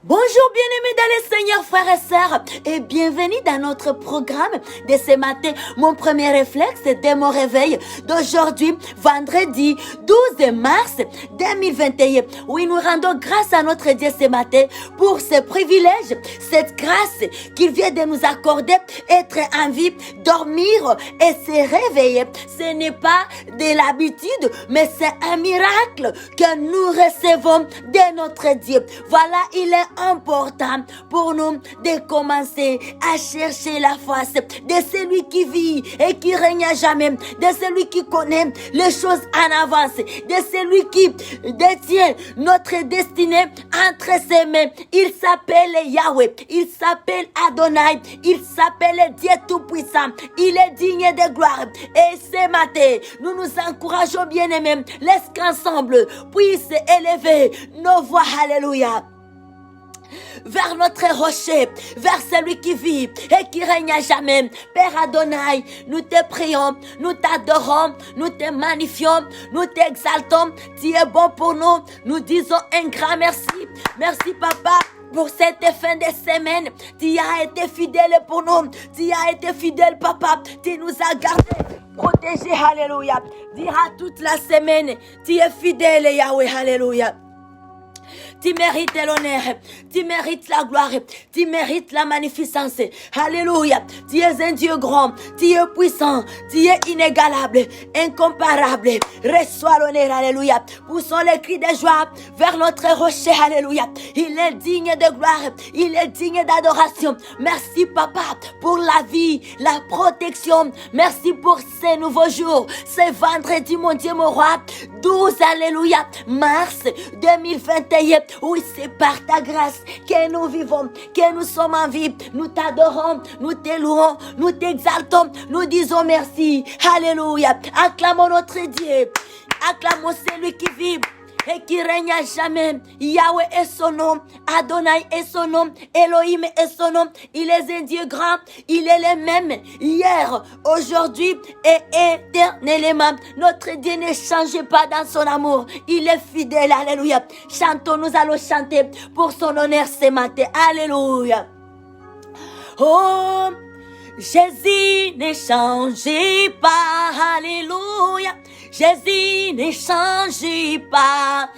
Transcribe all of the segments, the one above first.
Bonjour bien-aimés dans le Seigneur, frères et sœurs, et bienvenue dans notre programme de ce matin. Mon premier réflexe dès mon réveil d'aujourd'hui, vendredi 12 mars 2021. Oui, nous rendons grâce à notre Dieu ce matin pour ce privilège, cette grâce qu'il vient de nous accorder, être en vie, dormir et se réveiller. Ce n'est pas de l'habitude, mais c'est un miracle que nous recevons de notre Dieu. Voilà, il est important pour nous de commencer à chercher la face de celui qui vit et qui règne à jamais, de celui qui connaît les choses en avance, de celui qui détient notre destinée entre ses mains. Il s'appelle Yahweh, il s'appelle Adonai, il s'appelle Dieu Tout-Puissant. Il est digne de gloire. Et ce matin, nous nous encourageons bien-aimés, laisse qu'ensemble puisse élever nos voix. Alléluia. Vers notre rocher, vers celui qui vit et qui règne à jamais. Père Adonai, nous te prions, nous t'adorons, nous te magnifions, nous t'exaltons. Tu es bon pour nous. Nous disons un grand merci. Merci, Papa. Pour cette fin de semaine, tu as été fidèle pour nous. Tu as été fidèle, Papa. Tu nous as gardés, protégés. Alléluia. Dira toute la semaine, tu es fidèle, Yahweh. Alléluia. Tu mérites l'honneur, tu mérites la gloire, tu mérites la magnificence. Alléluia. Tu es un Dieu grand, tu es puissant, tu es inégalable, incomparable. Reçois l'honneur, alléluia. Poussons les cris de joie vers notre rocher, alléluia. Il est digne de gloire, il est digne d'adoration. Merci, Papa, pour la vie, la protection. Merci pour ces nouveaux jours, ce vendredi, mon Dieu, mon roi. 12, alléluia, mars 2021. Oui, c'est par ta grâce que nous vivons, que nous sommes en vie. Nous t'adorons, nous te louons, nous t'exaltons, nous disons merci. Alléluia. Acclamons notre Dieu. Acclamons celui qui vit et qui règne à jamais. Yahweh est son nom, Adonai est son nom, Elohim est son nom. Il est un Dieu grand, il est le même hier, aujourd'hui et éternellement. Notre Dieu ne change pas dans son amour, il est fidèle, alléluia. Chantons, nous allons chanter pour son honneur ce matin, alléluia. Oh, Jésus ne change pas, alléluia. Jésus ne change pas,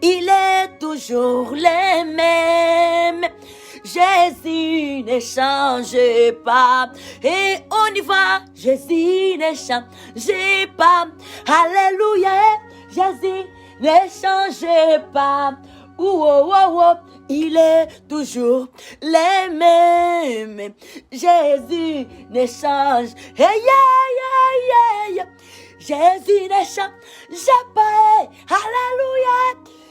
il est toujours le même. Jésus ne change pas, et on y va. Jésus ne change pas, alléluia. Jésus ne change pas, il est toujours le même. Jésus ne change, Jésus ne change pas, alléluia.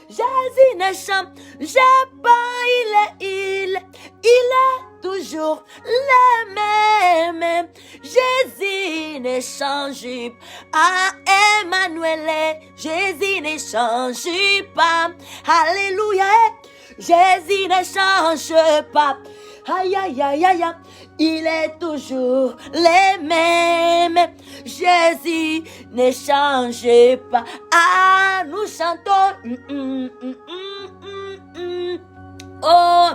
Jésus ne change pas, il est toujours le même. Jésus ne change pas, Emmanuel. Jésus ne change pas, alléluia. Jésus ne change pas, aïe aïe aïe aïe, il est toujours le même. Jésus ne change pas. Ah, nous chantons. Oh,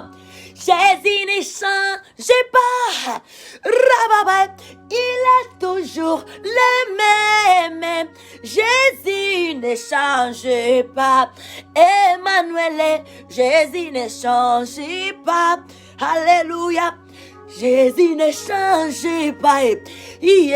Jésus ne change pas. Rababa, il est toujours le même. Jésus ne change pas. Emmanuel, Jésus ne change pas. Alléluia. Jésus ne change pas, il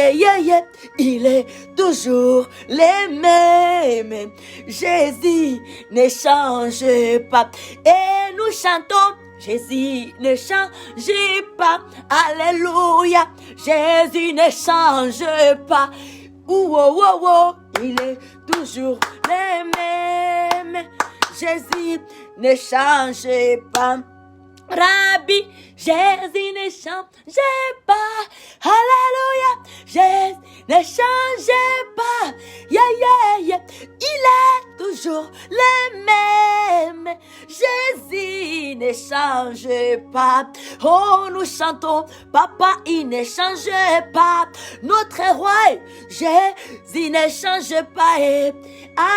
est toujours le même. Jésus ne change pas. Et nous chantons, Jésus ne change pas, alléluia. Jésus ne change pas, il est toujours le même. Jésus ne change pas. Rabbi, Jésus ne change pas, alléluia. Jésus ne change pas, il est toujours le même. Jésus ne change pas. Oh, nous chantons, Papa, il ne change pas. notre roi. Jésus ne change pas.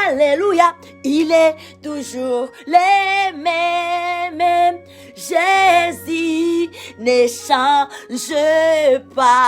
Alléluia, il est toujours le même. Jésus ne change pas.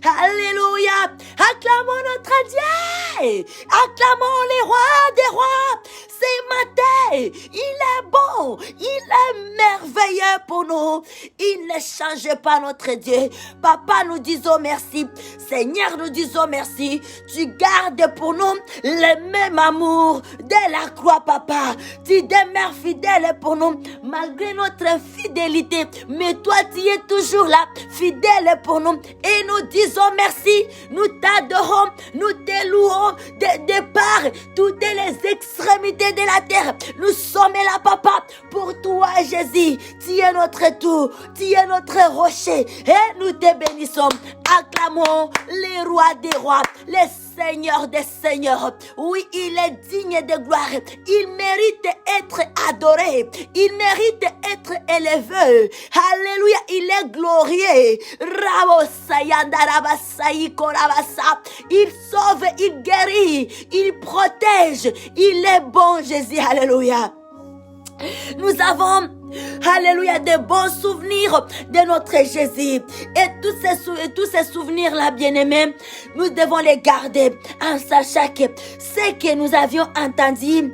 Alléluia, acclamons notre Dieu, acclamons les rois des rois. Ce matin, il est bon, il est merveilleux pour nous. Il ne change pas notre Dieu. Papa, nous disons merci. Seigneur, nous disons merci. Tu gardes pour nous le même amour de la croix, Papa. Tu demeures fidèle pour nous, malgré notre infidélité. Mais toi, tu es toujours là, fidèle pour nous. Et nous disons merci. Nous t'adorons, nous te louons de par toutes les extrémités de la terre. Nous sommes là, Papa, pour toi, Jésus. Tu es notre tout, tu es notre rocher. Et nous te bénissons. Acclamons les rois des rois, les seigneurs des seigneurs. Oui, il est digne de gloire. Il mérite d'être adoré. Il mérite d'être élevé. Alléluia, il est glorieux. Il sauve, il guérit, il protège. Il est bon, Jésus. Alléluia. Nous avons, alléluia, de bons souvenirs de notre Jésus. Et tous ces souvenirs-là, bien-aimés, nous devons les garder en sachant que ce que nous avions entendu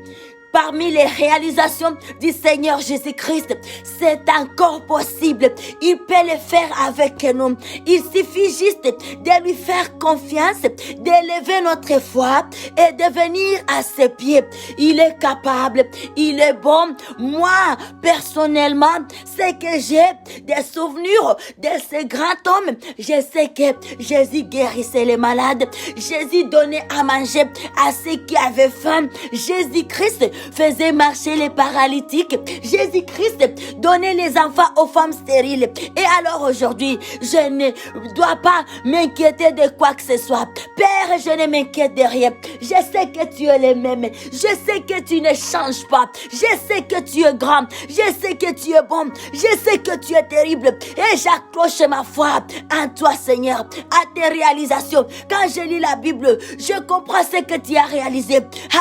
parmi les réalisations du Seigneur Jésus-Christ, c'est encore possible. Il peut le faire avec nous. Il suffit juste de lui faire confiance, d'élever notre foi et de venir à ses pieds. Il est capable, il est bon. Moi, personnellement, c'est que j'ai des souvenirs de ce grand homme. Je sais que Jésus guérissait les malades. Jésus donnait à manger à ceux qui avaient faim. Jésus-Christ faisait marcher les paralytiques. Jésus-Christ donnait les enfants aux femmes stériles. Et alors aujourd'hui, je ne dois pas m'inquiéter de quoi que ce soit. Père, je ne m'inquiète de rien. Je sais que tu es le même. Je sais que tu ne changes pas. Je sais que tu es grand. Je sais que tu es bon. Je sais que tu es terrible. Et j'accroche ma foi en toi, Seigneur, à tes réalisations. Quand je lis la Bible, je comprends ce que tu as réalisé.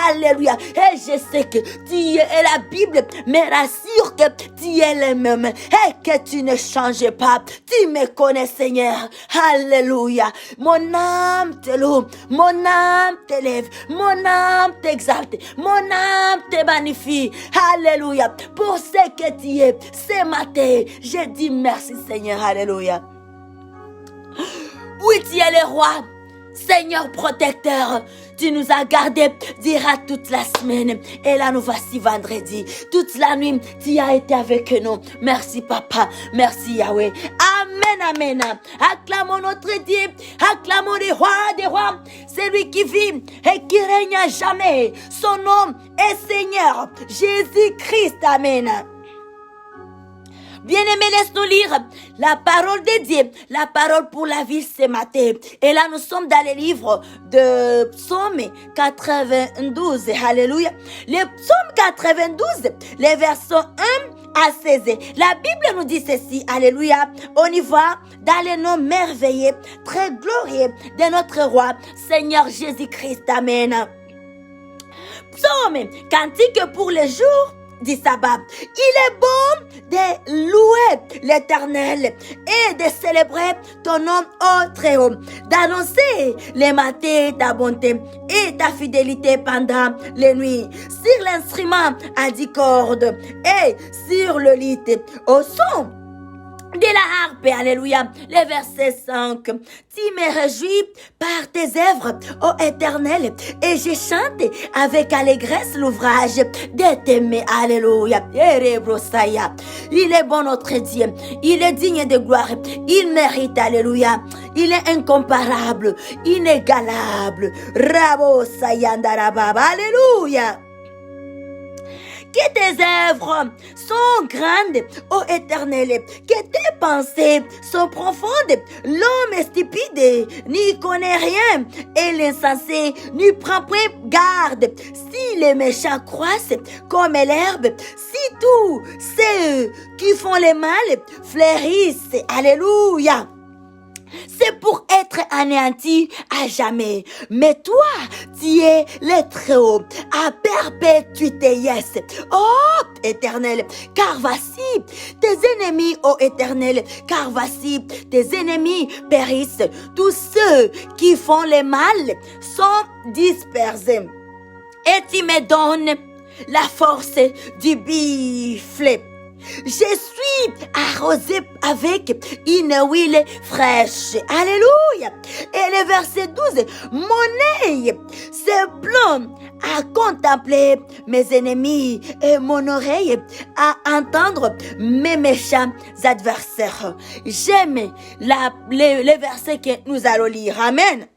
Alléluia. Et je sais que tu es la Bible me rassure que tu es le même et que tu ne changes pas. Tu me connais, Seigneur. Alléluia. Mon âme te loue, mon âme t'élève, mon âme t'exalte, mon âme te magnifie. Alléluia. Pour ce que tu es ce matin, je dis merci, Seigneur. Alléluia. Oui, tu es le roi, Seigneur protecteur. Tu nous as gardés durant toute la semaine. Et là, nous voici vendredi. Toute la nuit, tu as été avec nous. Merci, Papa. Merci, Yahweh. Amen, amen. Acclamons notre Dieu. Acclamons les rois des rois. C'est lui qui vit et qui règne à jamais. Son nom est Seigneur Jésus-Christ. Amen. Bien-aimés, laisse-nous lire la parole de Dieu, la parole pour la vie ce matin. Et là, nous sommes dans le livre de Psaume 92. Alléluia. Le Psaume 92, les versets 1 à 16. La Bible nous dit ceci. Alléluia. On y va dans le nom merveilleux, très glorieux de notre roi, Seigneur Jésus-Christ. Amen. Psaume, cantique pour les jours du sabbat. Il est bon de louer l'Éternel et de célébrer ton nom au Très-Haut, d'annoncer les matins ta bonté et ta fidélité pendant les nuits, sur l'instrument à 10 cordes et sur le lit, au son de la harpe, alléluia, le verset 5. Tu me réjouis par tes œuvres, ô Éternel, et je chante avec allégresse l'ouvrage de tes mains, alléluia. Il est bon notre Dieu, il est digne de gloire, il mérite, alléluia. Il est incomparable, inégalable. Rabo Sayandarababa, alléluia. que tes œuvres sont grandes, ô Éternel, que tes pensées sont profondes. L'homme est stupide, n'y connaît rien, et l'insensé n'y prend point garde. Si les méchants croissent comme l'herbe, si tous ceux qui font le mal fleurissent, alléluia, c'est pour être anéanti à jamais. Mais toi, tu es le Très-Haut, à perpétuité, yes. Oh, Éternel, car voici tes ennemis, ô Éternel, car voici tes ennemis périssent. Tous ceux qui font le mal sont dispersés. Et tu me donnes la force du buffle. Je suis arrosé avec une huile fraîche. Alléluia. Et le verset 12. Mon œil se plombe à contempler mes ennemis et mon oreille à entendre mes méchants adversaires. J'aime les versets que nous allons lire. Amen.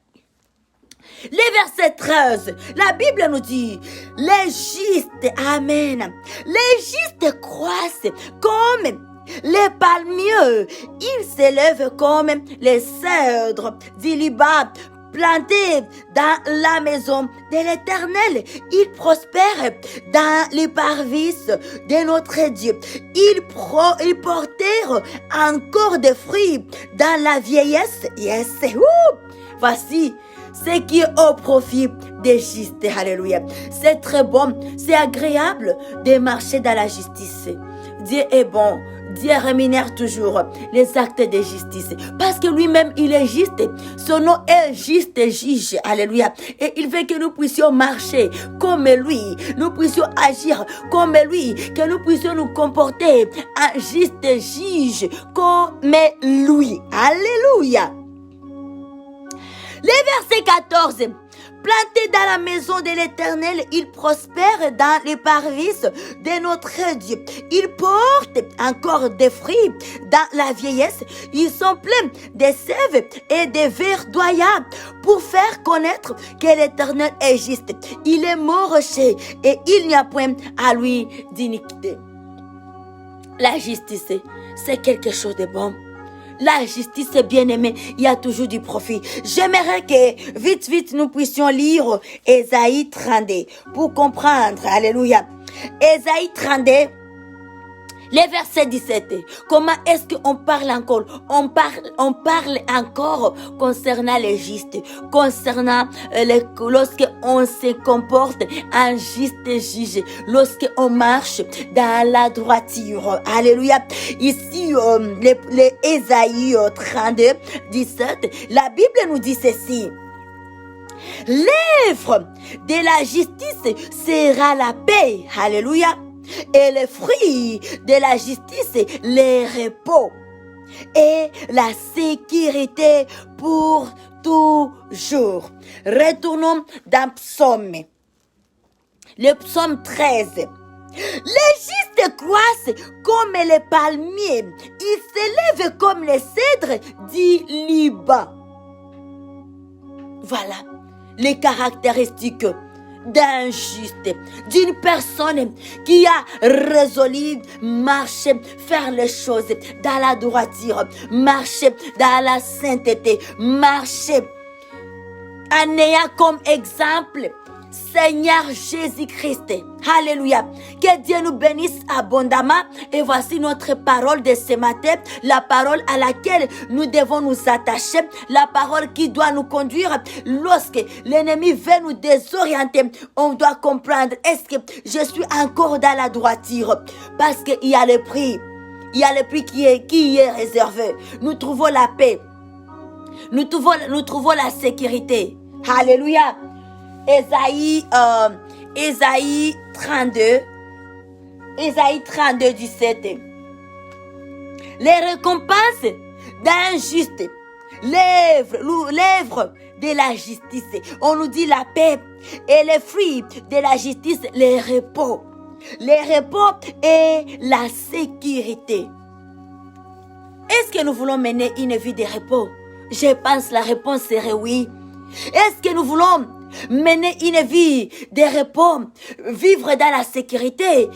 Les versets 13, la Bible nous dit, les justes, amen, les justes croissent comme les palmiers, ils s'élèvent comme les cèdres du Liban, plantés dans la maison de l'Éternel. Ils prospèrent dans les parvis de notre Dieu. Ils portèrent encore des fruits dans la vieillesse. Yes, voici ce qui est au profit des justes. Alléluia. C'est très bon, c'est agréable de marcher dans la justice. Dieu est bon. Dieu rémunère toujours les actes de justice. Parce que lui-même, il est juste. Son nom est juste juge. Alléluia. Et il veut que nous puissions marcher comme lui. Nous puissions agir comme lui. Que nous puissions nous comporter en juste juge comme lui. Alléluia. Le verset 14. Plantés dans la maison de l'Éternel, ils prospèrent dans les parvis de notre Dieu. Ils portent encore des fruits dans la vieillesse. Ils sont pleins de sève et de verdoyants pour faire connaître que l'Éternel est juste. Il est mon rocher et il n'y a point à lui d'iniquité. La justice, c'est quelque chose de bon. La justice, bien-aimé, il y a toujours du profit. J'aimerais que vite nous puissions lire Ésaïe 32 pour comprendre. Alléluia. Ésaïe 32, le verset 17. Comment est-ce qu'on parle encore? On parle encore concernant les justes, concernant lorsque on se comporte en juste juge, lorsque on marche dans la droiture. Alléluia. Ici, les Ésaïe 32, 17, la Bible nous dit ceci. L'œuvre de la justice sera la paix. Alléluia. Et le fruit de la justice, le repos et la sécurité pour toujours. Retournons dans Psaume. Le Psaume 13. Les justes croissent comme les palmiers. Ils s'élèvent comme les cèdres du Liban. Voilà les caractéristiques d'un juste, d'une personne qui a résolu marcher, faire les choses dans la droiture, marcher dans la sainteté, marcher en ayant comme exemple Seigneur Jésus-Christ. Alléluia. Que Dieu nous bénisse abondamment. Et voici notre parole de ce matin. La parole à laquelle nous devons nous attacher. La parole qui doit nous conduire. Lorsque l'ennemi veut nous désorienter, on doit comprendre. Est-ce que je suis encore dans la droiture? Parce qu'il y a le prix. Il y a le prix qui est réservé. Nous trouvons la paix. Nous trouvons la sécurité. Alléluia. Ésaïe 32, 17. Les récompenses d'un juste, l'œuvre de la justice. On nous dit la paix et les fruits de la justice, les repos. Les repos et la sécurité. Est-ce que nous voulons mener une vie de repos? Je pense que la réponse serait oui. Est-ce que nous voulons mener une vie de repos, vivre dans la sécurité.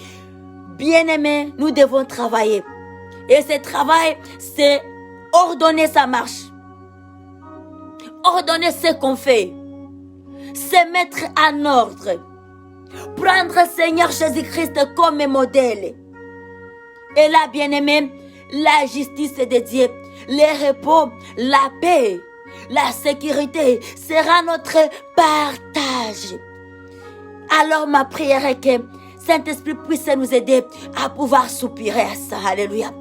Bien-aimés, nous devons travailler. Et ce travail, c'est ordonner sa marche. Ordonner ce qu'on fait. Se mettre en ordre. Prendre Seigneur Jésus-Christ comme modèle. Et là, bien-aimés, la justice de Dieu, le repos, la paix, la sécurité sera notre partage. Alors ma prière est que Saint-Esprit puisse nous aider à pouvoir soupirer à ça. Alléluia.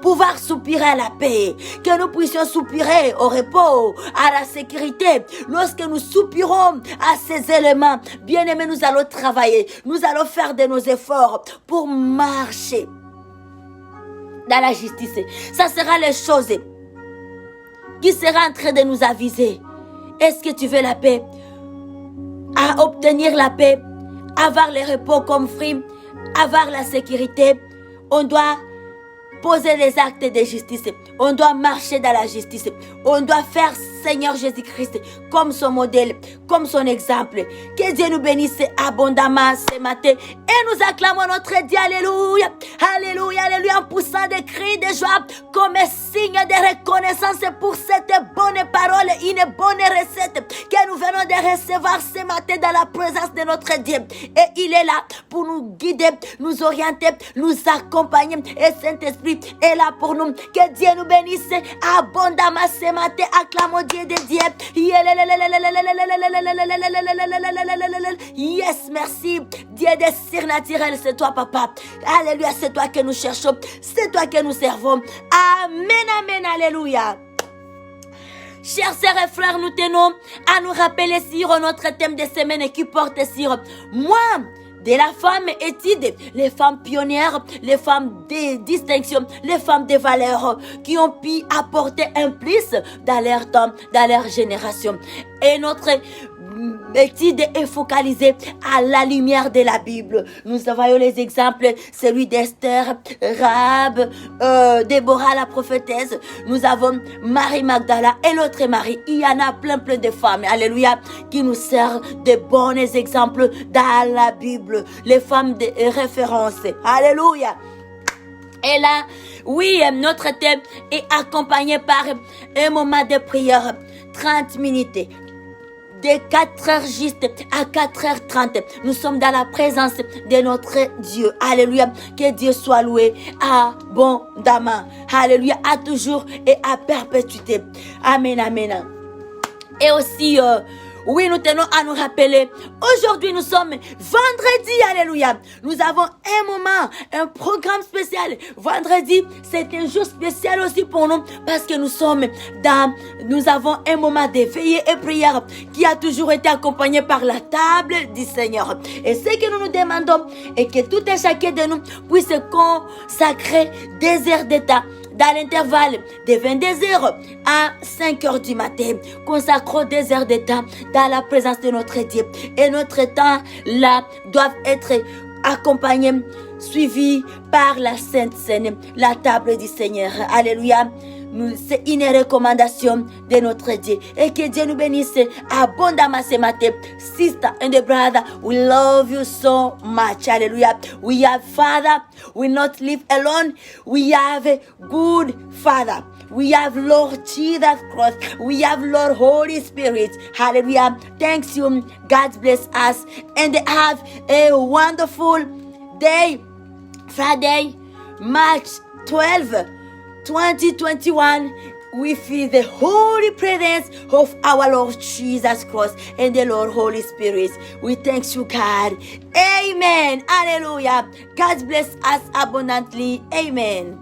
Pouvoir soupirer à la paix, que nous puissions soupirer au repos, à la sécurité. Lorsque nous soupirons à ces éléments, bien-aimés, nous allons travailler, nous allons faire de nos efforts pour marcher dans la justice. Ça sera les choses qui seront en train de nous aviser. Est-ce que tu veux la paix? À obtenir la paix, avoir le repos comme fruit, avoir la sécurité, on doit poser les actes de justice. On doit marcher dans la justice. On doit faire Seigneur Jésus-Christ comme son modèle, comme son exemple. Que Dieu nous bénisse abondamment ce matin. Et nous acclamons notre Dieu. Alléluia. Alléluia. Alléluia. En poussant des cris de joie comme signe de reconnaissance pour cette bonne parole, une bonne recette que nous venons de recevoir ce matin dans la présence de notre Dieu. Et il est là pour nous guider, nous orienter, nous accompagner. Et Saint-Esprit est là pour nous. Que Dieu nous bénisse abondamment ce matin. Acclamons Dieu de Dieu. Yes, merci. Dieu de surnaturel, c'est toi, papa. Alléluia, c'est toi que nous cherchons. C'est toi que nous servons. Amen, amen, alléluia. Chers sœurs et frères, nous tenons à nous rappeler sur notre thème de semaine qui porte sur moi. De la femme étude, les femmes pionnières, les femmes de distinction, les femmes de valeur qui ont pu apporter un plus dans leur temps, dans leur génération. Et notre étude est focalisée à la lumière de la Bible. Nous voyons les exemples, celui d'Esther, Rahab, Déborah la prophétesse. Nous avons Marie Magdala et l'autre Marie. Il y en a plein de femmes, alléluia, qui nous servent de bons exemples dans la Bible. Les femmes de référence, alléluia. Et là, oui, notre thème est accompagné par un moment de prière, 30 minutes. De 4h juste à 4h30, nous sommes dans la présence de notre Dieu. Alléluia. Que Dieu soit loué abondamment. Alléluia. À toujours et à perpétuité. Amen, amen. Et aussi, oui, nous tenons à nous rappeler, aujourd'hui nous sommes vendredi, alléluia. Nous avons un moment, un programme spécial. Vendredi, c'est un jour spécial aussi pour nous parce que nous avons un moment de veillée et prière qui a toujours été accompagné par la table du Seigneur. Et ce que nous nous demandons est que tout et chacun de nous puisse consacrer des heures d'état dans l'intervalle de 22h à 5h du matin. Consacrons des heures de temps dans la présence de notre Dieu. Et notre temps là doit être accompagné, suivi par la Sainte Seine, la table du Seigneur. Alléluia. C'est une recommandation de notre Dieu. Et que Dieu nous bénisse abondamment ce matin. Sister and brother, we love you so much. Hallelujah. We have Father. We not live alone. We have a good Father. We have Lord Jesus Christ. We have Lord Holy Spirit. Hallelujah. Thanks you. God bless us. And have a wonderful day. Friday, March 12. 2021, we feel the holy presence of our Lord Jesus Christ and the Lord Holy Spirit. We thank you, God. Amen. Hallelujah. God bless us abundantly. Amen.